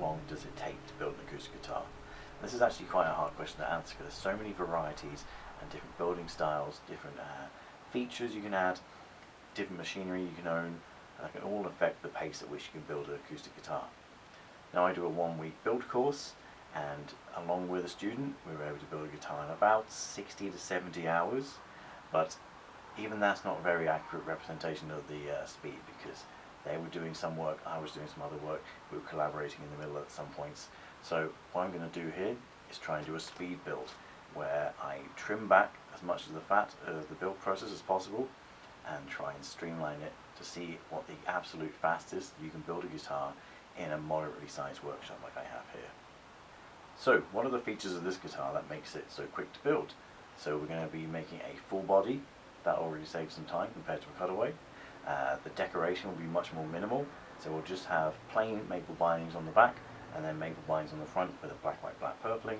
long does it take to build an acoustic guitar? This is actually quite a hard question to answer because there's so many varieties and different building styles, different features you can add, different machinery you can own, and that can all affect the pace at which you can build an acoustic guitar. Now, I do a 1-week build course, and along with a student we were able to build a guitar in about 60 to 70 hours, but even that's not a very accurate representation of the speed, because they were doing some work, I was doing some other work, we were collaborating in the middle at some points. So what I'm going to do here is try and do a speed build where I trim back as much of the fat of the build process as possible and try and streamline it to see what the absolute fastest you can build a guitar in a moderately sized workshop like I have here. So what are the features of this guitar that makes it so quick to build? So we're going to be making a full body. That already saves some time compared to a cutaway. The decoration will be much more minimal, so we'll just have plain maple bindings on the back and then maple bindings on the front with a black, white, black purfling.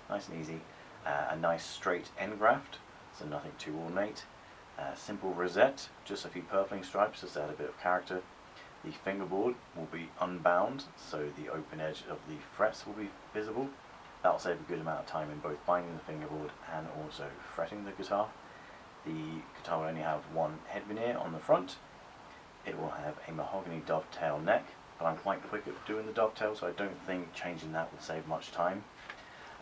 Nice and easy. A nice straight end graft, so nothing too ornate. Simple rosette, just a few purfling stripes just to add a bit of character. The fingerboard will be unbound, so the open edge of the frets will be visible. That will save a good amount of time in both binding the fingerboard and also fretting the guitar. The guitar will only have one head veneer on the front. It will have a mahogany dovetail neck, but I'm quite quick at doing the dovetail, so I don't think changing that will save much time.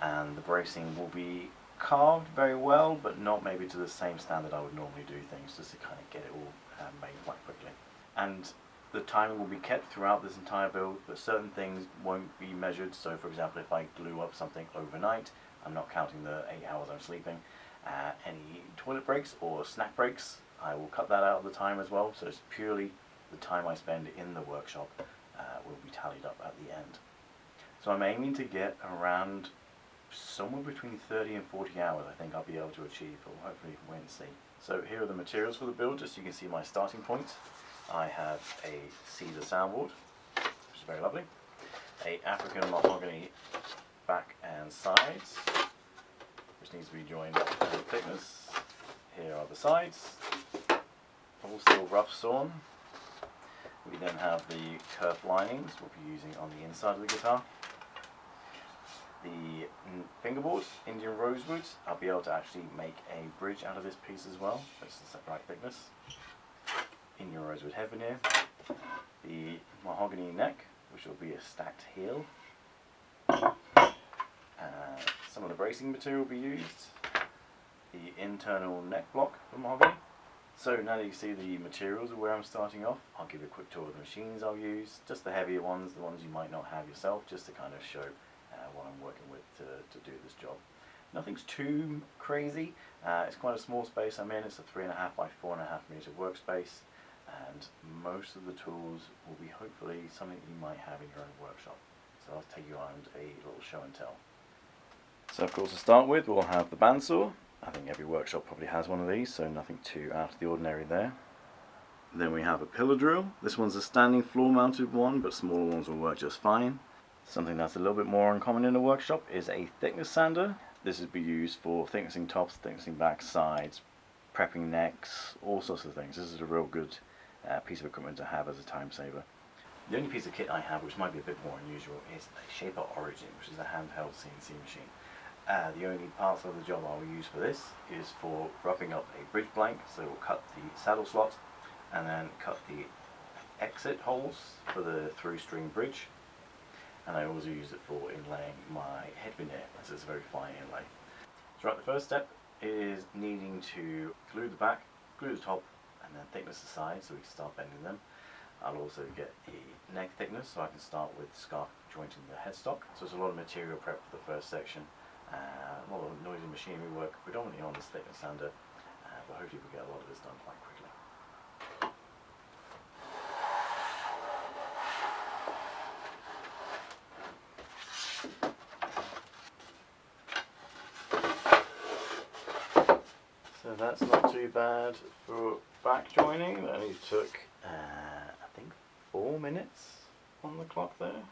And the bracing will be carved very well, but not maybe to the same standard I would normally do things, just to kind of get it all made quite quickly. And the timing will be kept throughout this entire build, but certain things won't be measured. So for example, if I glue up something overnight, I'm not counting the 8 hours I'm sleeping. Any toilet breaks or snack breaks, I will cut that out of the time as well, so it's purely the time I spend in the workshop will be tallied up at the end. So I'm aiming to get around somewhere between 30 and 40 hours I think I'll be able to achieve, or hopefully wait and see. So here are the materials for the build, just so you can see my starting point. I have a cedar soundboard, which is very lovely, a African mahogany back and sides, which needs to be joined up to thickness. Here are the sides, all still rough sawn. We then have the kerf linings we'll be using on the inside of the guitar. The fingerboard, Indian rosewood, I'll be able to actually make a bridge out of this piece as well. That's the right thickness. Indian rosewood head veneer. The mahogany neck, which will be a stacked heel. Some of the bracing material will be used. The internal neck block for mahogany. So now that you see the materials of where I'm starting off, I'll give you a quick tour of the machines I'll use, just the heavier ones, the ones you might not have yourself, just to kind of show what I'm working with to do this job. Nothing's too crazy. It's quite a small space I'm in. It's a 3.5 by 4.5 meter workspace, and most of the tools will be hopefully something you might have in your own workshop. So I'll take you around a little show and tell. So of course, to start with, we'll have the bandsaw. I think every workshop probably has one of these, so nothing too out of the ordinary there. Then we have a pillar drill. This one's a standing floor mounted one, but smaller ones will work just fine. Something that's a little bit more uncommon in a workshop is a thickness sander. This would be used for thicknessing tops, thicknessing back, sides, prepping necks, all sorts of things. This is a real good piece of equipment to have as a time saver. The only piece of kit I have, which might be a bit more unusual, is a Shaper Origin, which is a handheld CNC machine. The only parts of the job I will use for this is for roughing up a bridge blank, so we'll cut the saddle slot and then cut the exit holes for the through string bridge, and I also use it for inlaying my head veneer, as it's a very fine inlay. So right, the first step is needing to glue the back, glue the top, and then thickness the sides so we can start bending them. I'll also get the neck thickness so I can start with scarf jointing the headstock. So it's a lot of material prep for the first section. A lot of noisy machinery work, predominantly on this thickness sander, but hopefully we'll get a lot of this done quite quickly. So that's not too bad for back joining. That only took, I think, 4 minutes on the clock there.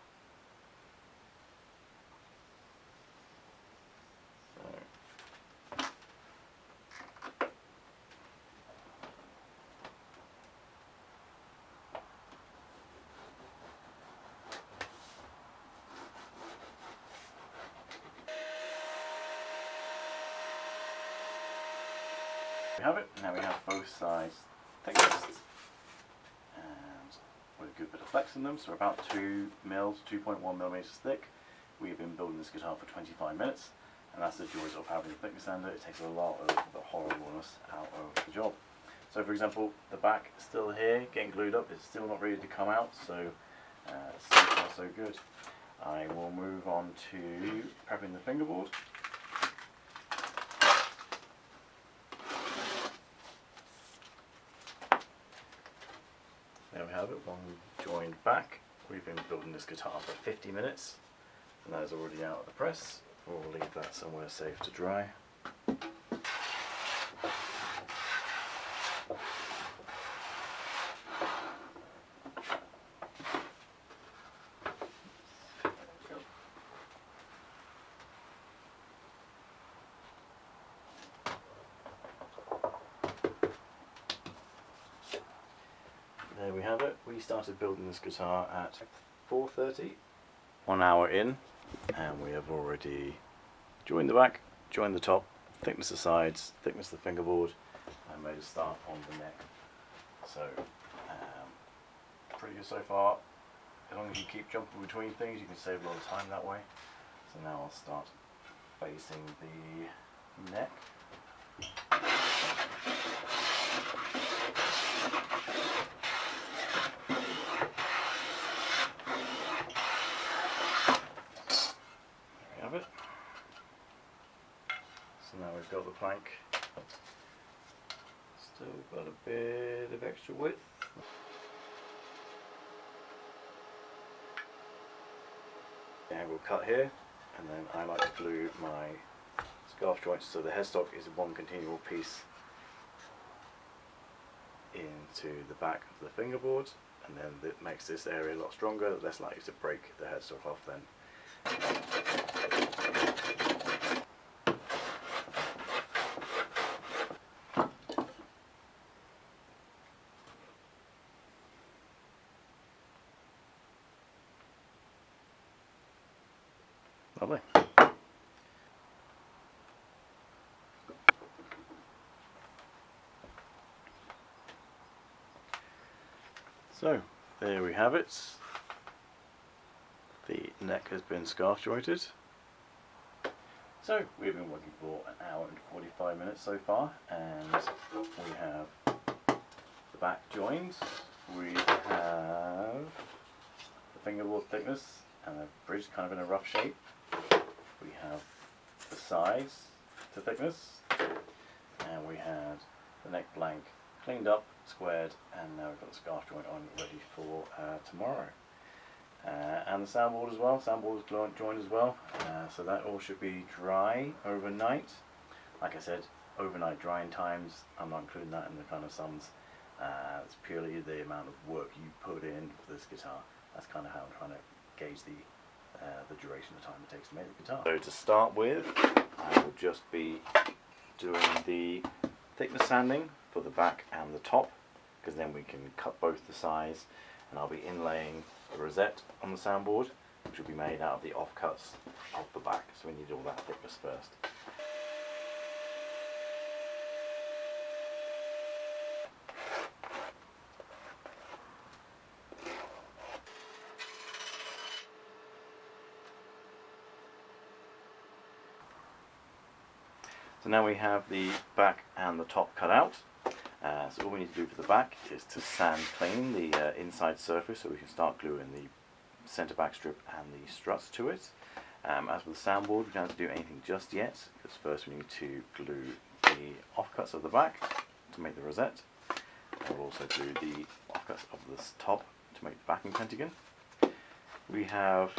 We have it. Now we have both sides thickness and with a good bit of flex in them, so about 2 mils, 2.1 millimeters thick. We've been building this guitar for 25 minutes, and that's the joys of having a thickness sander. It takes a lot of the horribleness out of the job. So for example, the back is still here, getting glued up, it's still not ready to come out, so so far so good. I will move on to prepping the fingerboard. There we have it, one joined back. We've been building this guitar for 50 minutes, and that is already out of the press. We'll leave that somewhere safe to dry. There we have it. We started building this guitar at 4:30, 1 hour in, and we have already joined the back, joined the top, thickness of the sides, thickness of the fingerboard, and made a start on the neck. So, pretty good so far. As long as you keep jumping between things, you can save a lot of time that way. So now I'll start facing the neck. It. So now we've got the plank, still got a bit of extra width. Angle cut here, and then I like to glue my scarf joints so the headstock is one continual piece into the back of the fingerboard, and then it makes this area a lot stronger, less likely to break the headstock off then. Lovely. So there we have it. The neck has been scarf jointed. So we've been working for an hour and 45 minutes so far, and we have the back joined, we have the fingerboard thickness and the bridge kind of in a rough shape, we have the sides to thickness, and we had the neck blank cleaned up, squared, and now we've got the scarf joint on ready for tomorrow. And the soundboard as well, soundboard is joined as well, so that all should be dry overnight. Like I said, overnight drying times, I'm not including that in the kind of sums. It's purely the amount of work you put in for this guitar. That's kind of how I'm trying to gauge the duration of time it takes to make the guitar. So to start with, I will just be doing the thickness sanding for the back and the top, because then we can cut both the sides, and I'll be inlaying the rosette on the soundboard, which will be made out of the offcuts of the back, so we need all that thickness first. So now we have the back and the top cut out. So all we need to do for the back is to sand clean the inside surface so we can start gluing the centre back strip and the struts to it. As for the soundboard, we don't have to do anything just yet, because first we need to glue the offcuts of the back to make the rosette. And we'll also glue the offcuts of the top to make the backing pentagon. We have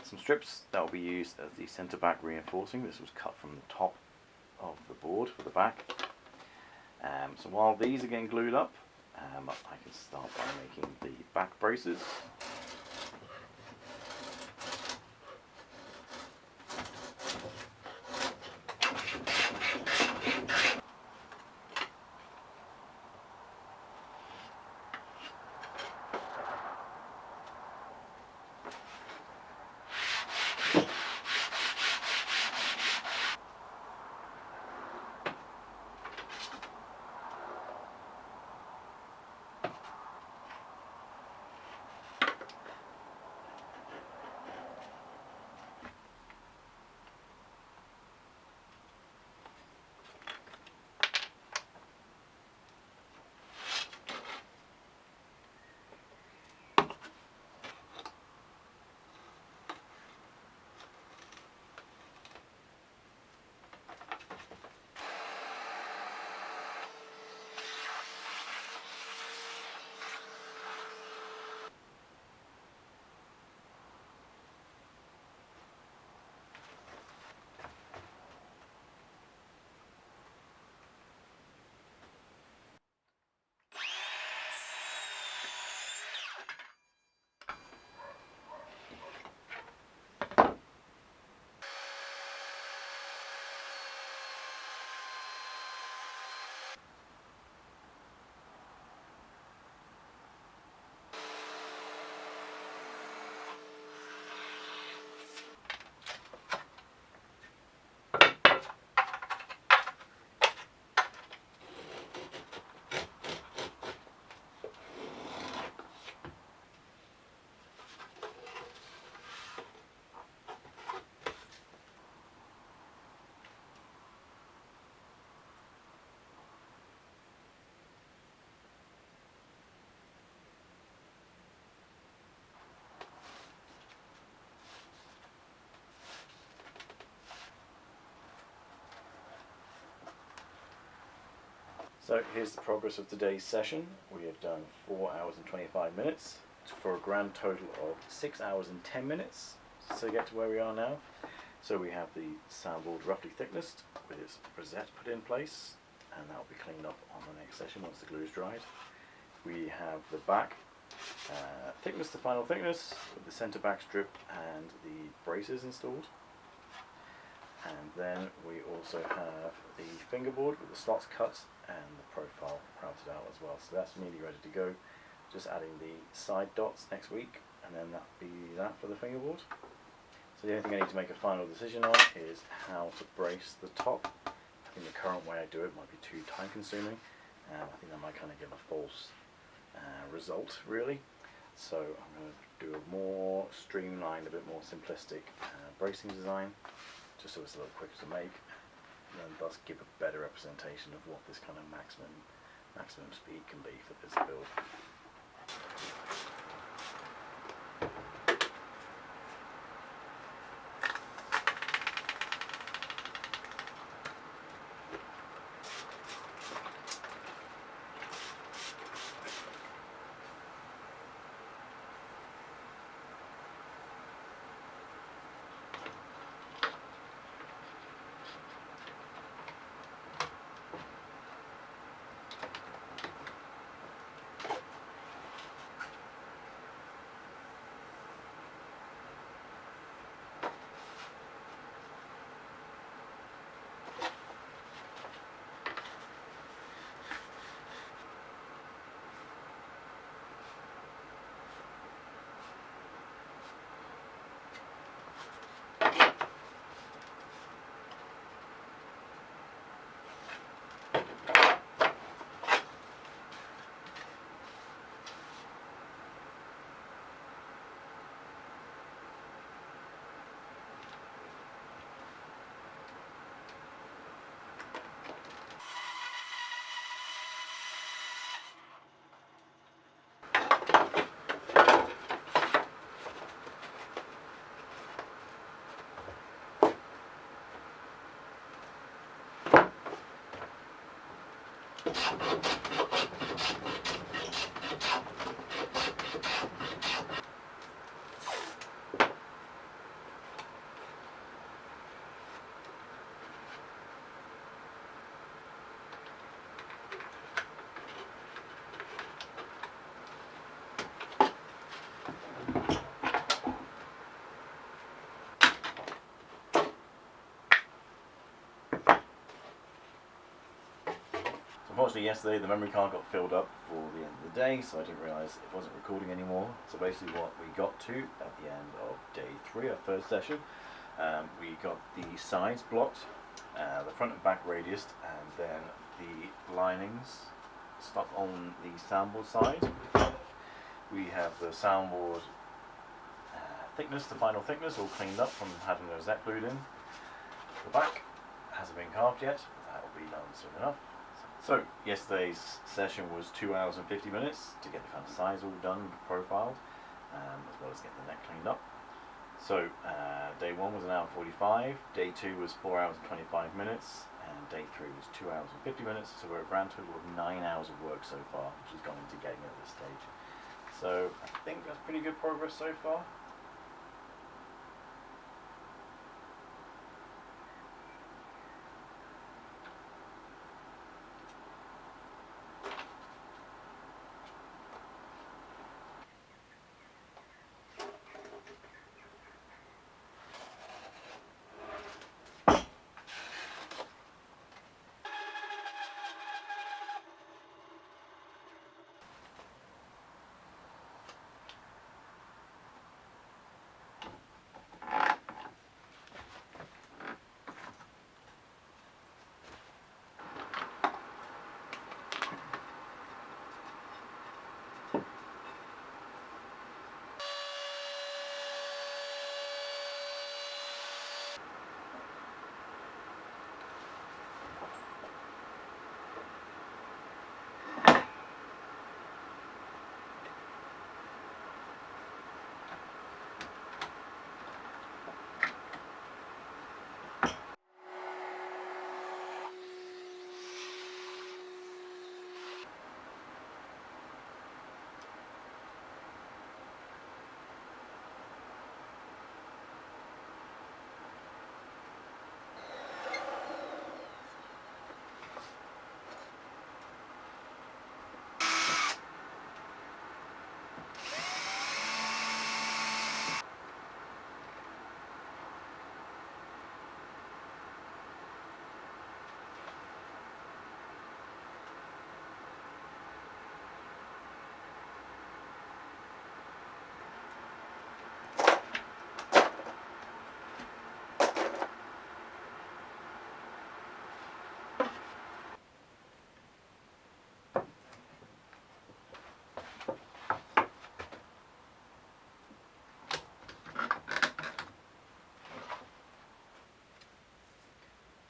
some strips that will be used as the centre back reinforcing. This was cut from the top of the board for the back. So while these are getting glued up, I can start by making the back braces. So here's the progress of today's session. We have done 4 hours and 25 minutes for a grand total of 6 hours and 10 minutes to get to where we are now. So we have the soundboard roughly thickness with its rosette put in place, and that will be cleaned up on the next session once the glue is dried. We have the back thickness to final thickness with the centre back strip and the braces installed. And then we also have the fingerboard with the slots cut and the profile routed out as well. So that's nearly ready to go. Just adding the side dots next week, and then that'll be that for the fingerboard. So the only thing I need to make a final decision on is how to brace the top. I think the current way I do it might be too time consuming, and I think that might kind of give a false result really. So I'm going to do a more streamlined, a bit more simplistic bracing design, just so it's a little quicker to make, and thus give a better representation of what this kind of maximum speed can be for this build. Unfortunately yesterday the memory card got filled up for the end of the day, so I didn't realise it wasn't recording anymore. So basically what we got to at the end of day 3, our first session, we got the sides blocked, the front and back radius, and then the linings stuck on the soundboard side. We have the soundboard thickness, the final thickness, all cleaned up from having the rosette glued in. The back hasn't been carved yet, but that will be done soon enough. So yesterday's session was 2 hours and 50 minutes to get the kind of size all done, profiled, as well as getting the neck cleaned up. So day 1 was 1 hour and 45, day 2 was 4 hours and 25 minutes, and day 3 was 2 hours and 50 minutes. So we're at a grand total of 9 hours of work so far, which has gone into getting at this stage. So I think that's pretty good progress so far.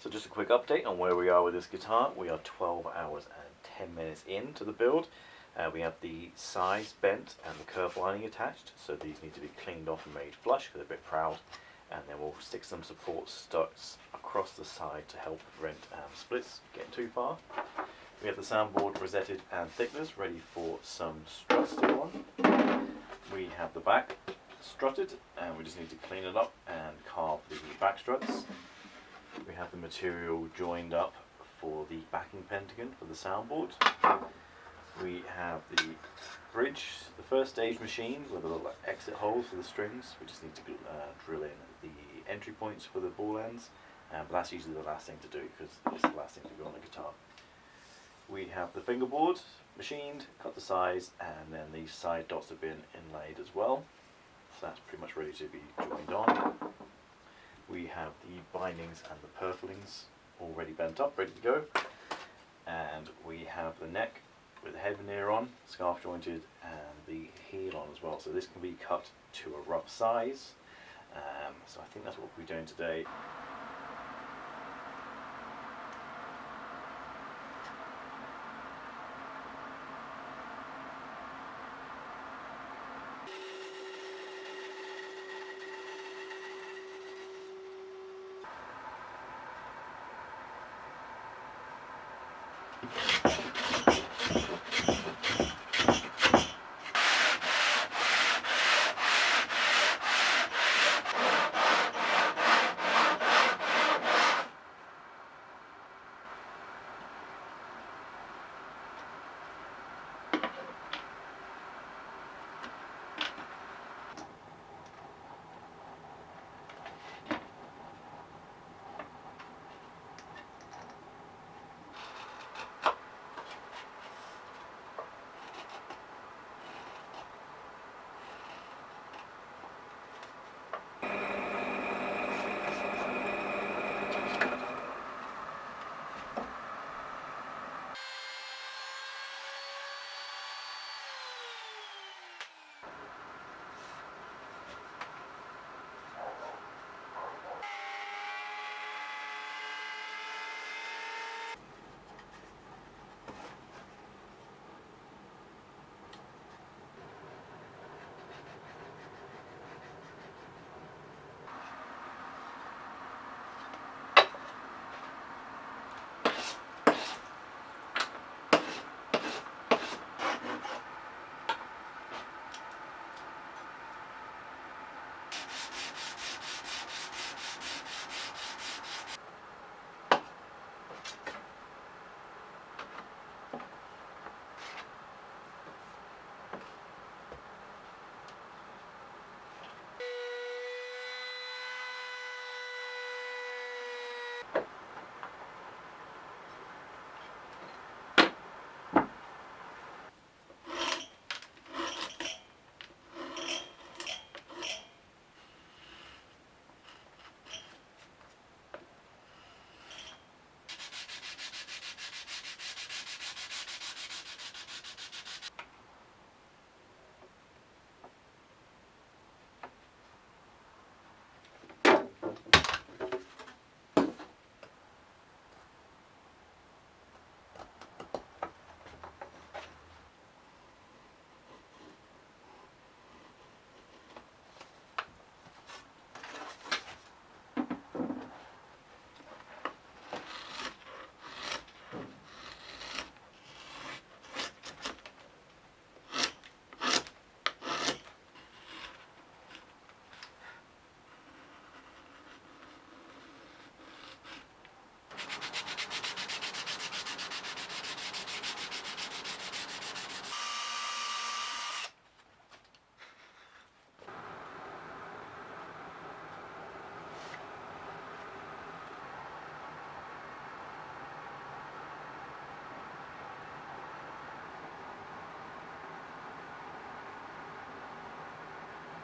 So just a quick update on where we are with this guitar. We are 12 hours and 10 minutes into the build. We have the size bent and the curve lining attached, so these need to be cleaned off and made flush because they're a bit proud. And then we'll stick some support studs across the side to help prevent splits getting too far. We have the soundboard rosetted and thickeners ready for some struts to go on. We have the back strutted and we just need to clean it up and carve the back struts. We have the material joined up for the backing pentagon for the soundboard. We have the bridge, the first stage machine with the little exit holes for the strings. We just need to drill in the entry points for the ball ends, but that's usually the last thing to do because it's the last thing to go on a guitar. We have the fingerboard machined, cut the size, and then these side dots have been inlaid as well. So that's pretty much ready to be joined on. We have the bindings and the purflings already bent up, ready to go. And we have the neck with the head veneer on, scarf jointed, and the heel on as well. So this can be cut to a rough size. So I think that's what we'll be doing today.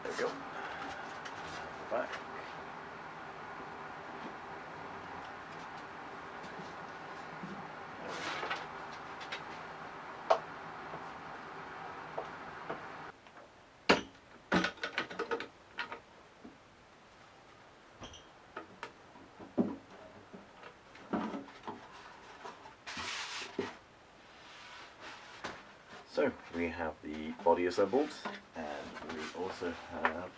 There we go. Back. So we have the body assembled, and we also have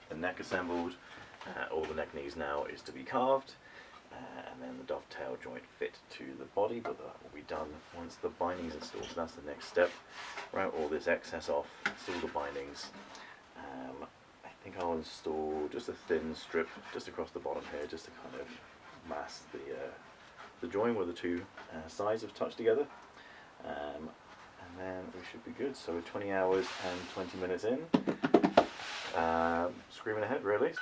the neck assembled. All the neck needs now is to be carved, and then the dovetail joint fit to the body, but that will be done once the binding's installed. So that's the next step. Route all this excess off, install the bindings. I think I'll install just a thin strip just across the bottom here, just to kind of mask the joint where the two sides have touched together. And then we should be good. So we're 20 hours and 20 minutes in. Screaming ahead, really.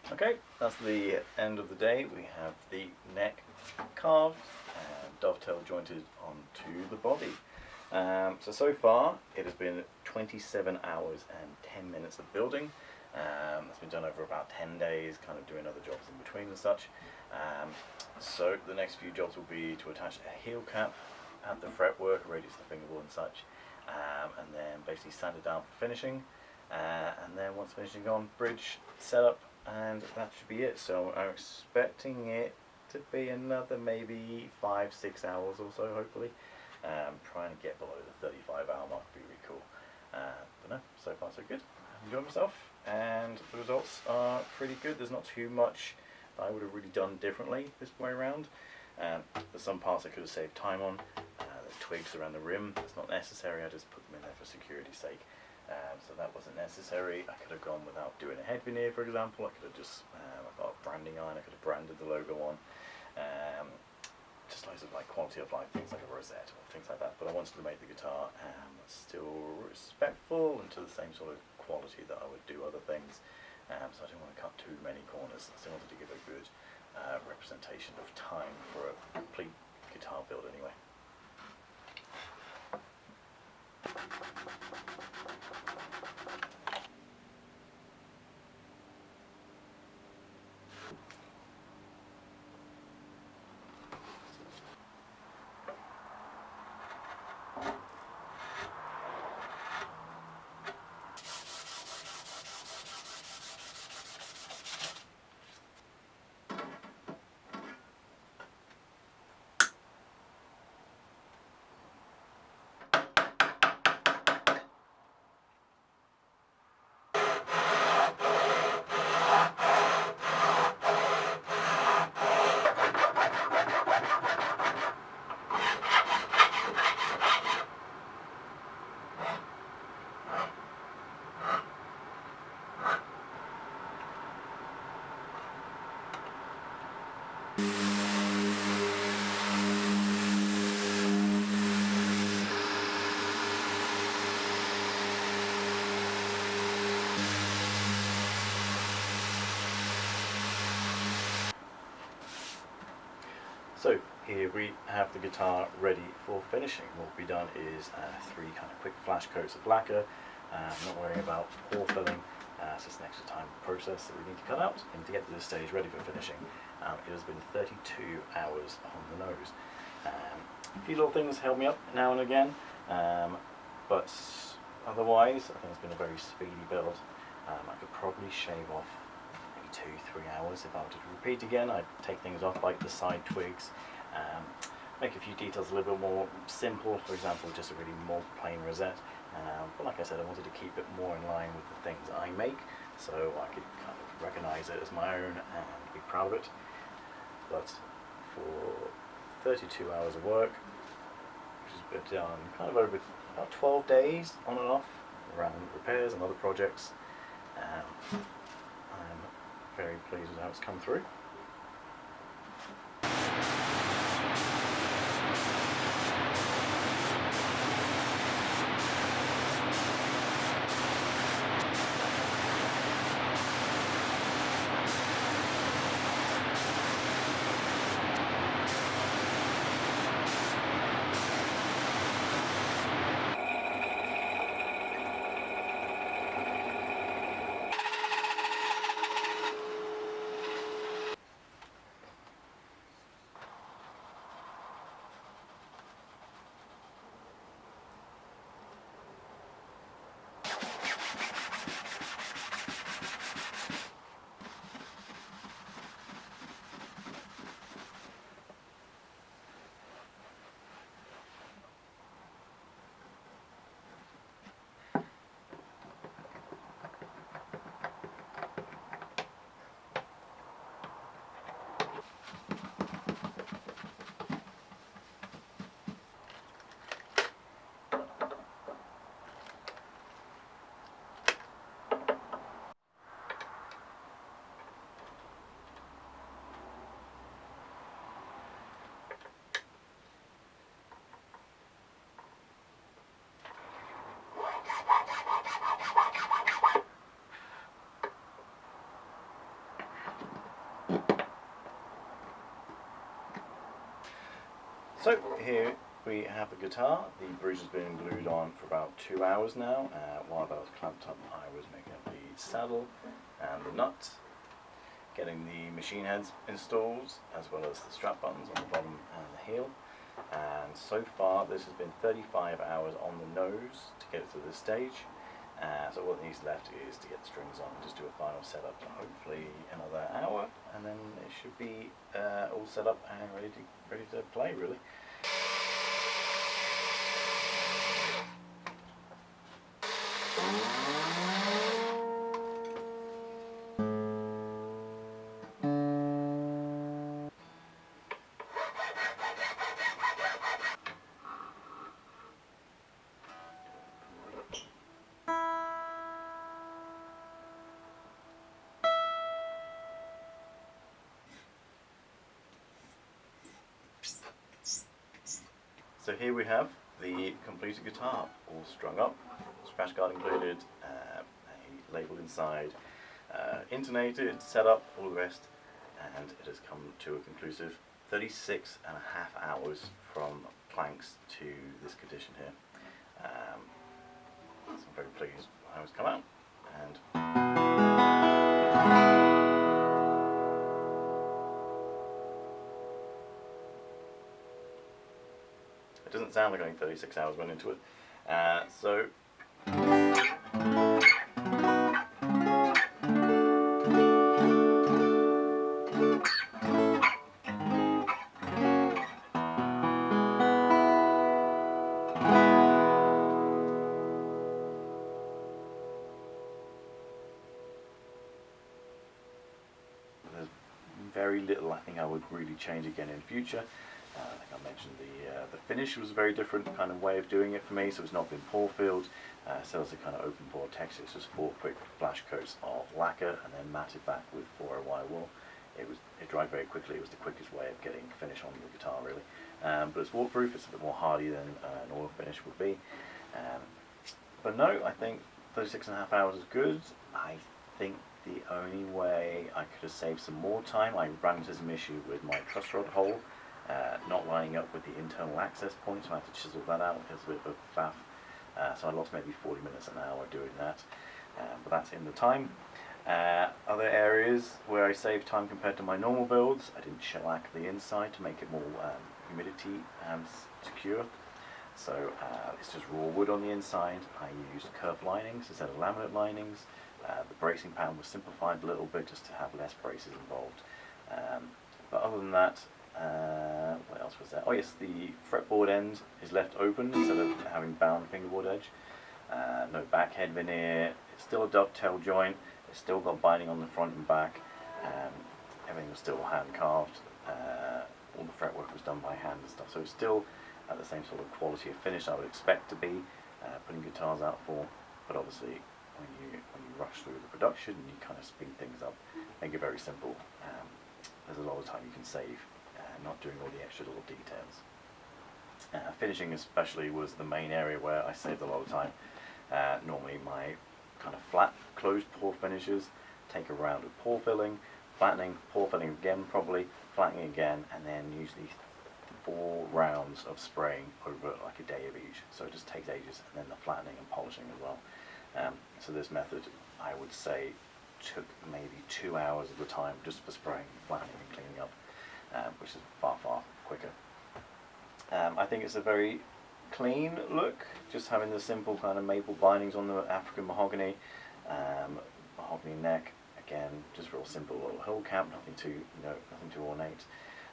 Okay, that's the end of the day. We have the neck carved and dovetail jointed onto the body. So far it has been 27 hours and 10 minutes of building. It's been done over about 10 days, kind of doing other jobs in between and such. So the next few jobs will be to attach a heel cap, add the fretwork, radius the fingerboard and such, and then basically sand it down for finishing. And then once finishing on, bridge, setup, and that should be it. So I'm expecting it to be another maybe 5-6 hours or so, hopefully. Trying to get below the 35-hour mark would be really cool. But no, so far so good. I've enjoyed myself, and the results are pretty good. There's not too much that I would have really done differently this way around. There's some parts I could have saved time on. There's twigs around the rim. It's not necessary. I just put them in there for security's sake. So that wasn't necessary. I could have gone without doing a head veneer, for example. I could have just, I've got a branding iron, I could have branded the logo on. Just loads of like quality of life things like a Rosette or things like that. But I wanted to make the guitar still respectful and to the same sort of quality that I would do other things. So I didn't want to cut too many corners. I still wanted to give a good representation of time for a complete guitar build anyway. So here we have the guitar ready for finishing. What we've done is 3 kind of quick flash coats of lacquer. Not worrying about pore filling, it's just an extra time process that we need to cut out. And to get to this stage ready for finishing, it has been 32 hours on the nose. A few little things held me up now and again, but otherwise I think it's been a very speedy build. I could probably shave off maybe 2-3 hours if I were to repeat again. I'd take things off like the side twigs, make a few details a little bit more simple, for example just a really more plain rosette, but like I said, I wanted to keep it more in line with the things I make so I could kind of recognise it as my own and be proud of it. But for 32 hours of work, which has been done kind of over about 12 days on and off around repairs and other projects, I'm very pleased with how it's come through. So here we have the guitar. The bridge has been glued on for about 2 hours now. While that was clamped up, I was making up the saddle and the nuts, getting the machine heads installed, as well as the strap buttons on the bottom and the heel. And so far this has been 35 hours on the nose to get it to this stage. So what needs left is to get the strings on and just do a final setup, hopefully another hour, and then it should be all set up and ready to play really. So here we have the completed guitar, all strung up, scratch guard included, a label inside, intonated, set up, all the rest, and it has come to a conclusive 36.5 hours from planks to this condition here. So I'm very pleased with how it's come out. It doesn't sound like only 36 hours went into it. There's very little I think I would really change again in future. I think I mentioned the finish was a very different kind of way of doing it for me, so it's not been pore filled, so it's a kind of open pore texture. It's just 4 quick flash coats of lacquer and then matted back with 4 wire wool. It dried very quickly. It was the quickest way of getting finish on the guitar really. But it's waterproof, it's a bit more hardy than an oil finish would be. But no, I think 36.5 hours is good. I think the only way I could have saved some more time, I ran into some issue with my truss rod hole. not lining up with the internal access points, so I had to chisel that out. It was a bit of a faff, so I lost maybe 40 minutes an hour doing that, but that's in the time. Other areas where I saved time compared to my normal builds, I didn't shellac the inside to make it more humidity secure. So it's just raw wood on the inside. I used curved linings instead of laminate linings. The bracing pattern was simplified a little bit just to have less braces involved. But other than that, what else was there? Oh yes, the fretboard end is left open instead of having bound fingerboard edge. No backhead veneer. It's still a dovetail joint. It's still got binding on the front and back. Everything was still hand carved. All the fretwork was done by hand and stuff. So it's still at the same sort of quality of finish I would expect to be putting guitars out for. But obviously, when you rush through the production, you kind of speed things up, make it very simple. There's a lot of time you can save, not doing all the extra little details. Finishing especially was the main area where I saved a lot of time. Normally my kind of flat closed pour finishes take a round of pour filling, flattening, pour filling again probably, flattening again, and then usually 4 rounds of spraying over like a day of each. So it just takes ages, and then the flattening and polishing as well. So this method, I would say, took maybe 2 hours of the time just for spraying, flattening and cleaning up, which is far quicker. I think it's a very clean look, just having the simple kind of maple bindings on the African mahogany, mahogany neck, again, just real simple little hole cap, nothing too ornate.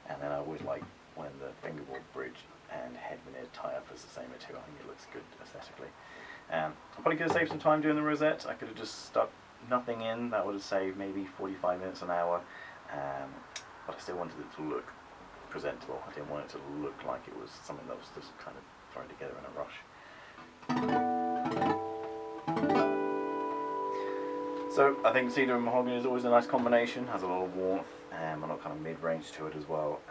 And then I always like when the fingerboard bridge and head veneer tie up as the same too. I think it looks good aesthetically. I probably could have saved some time doing the rosette. I could have just stuck nothing in. That would have saved maybe 45 minutes an hour. But I still wanted it to look presentable. I didn't want it to look like it was something that was just kind of thrown together in a rush. So I think cedar and mahogany is always a nice combination. Has a lot of warmth and a lot of kind of mid-range to it as well.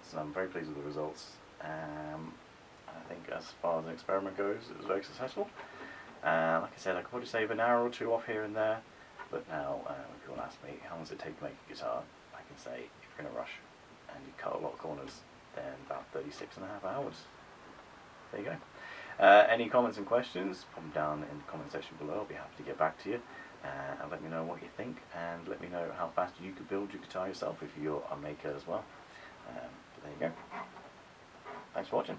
So I'm very pleased with the results. I think as far as an experiment goes, it was very successful. Like I said, I could probably save an hour or two off here and there, but now when people ask me how long does it take to make a guitar, I can say if you're in a rush and you cut a lot of corners, then about 36.5 hours. There you go. Any comments and questions, put them down in the comment section below. I'll be happy to get back to you and let me know what you think, and let me know how fast you could build your guitar yourself if you're a maker as well. But there you go. Thanks for watching.